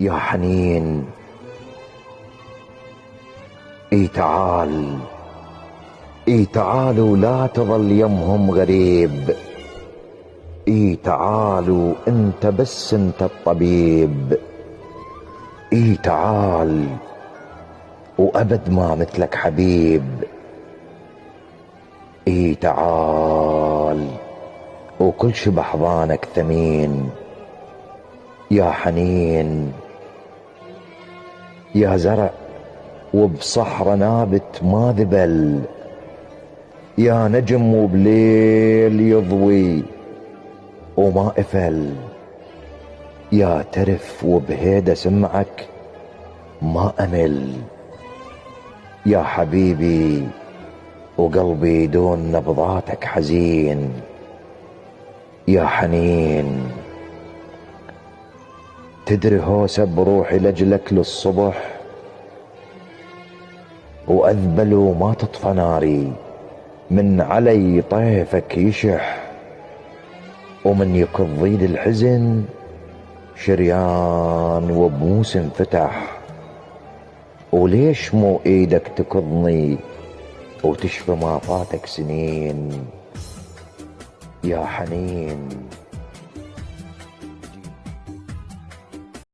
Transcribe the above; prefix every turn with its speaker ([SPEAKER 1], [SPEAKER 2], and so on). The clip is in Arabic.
[SPEAKER 1] يا حنين، اي تعال، اي تعال ولا تظل يمهم غريب. اي تعال انت بس انت الطبيب. اي تعال وابد ما مثلك حبيب. اي تعال وكل شي بحضانك ثمين. يا حنين، يا زرع وبصحرا نابت ما ذبل. يا نجم وبليل يضوي وما افل. يا ترف وبهيدا سمعك ما امل. يا حبيبي وقلبي دون نبضاتك حزين. يا حنين، تدري هوسة بروحي لجلك للصبح، واذبل وما تطفى ناري من علي طيفك يشح. ومن يكضيد الحزن شريان وبموسم فتح. وليش مو ايدك تكضني وتشفي ما فاتك سنين. يا حنين.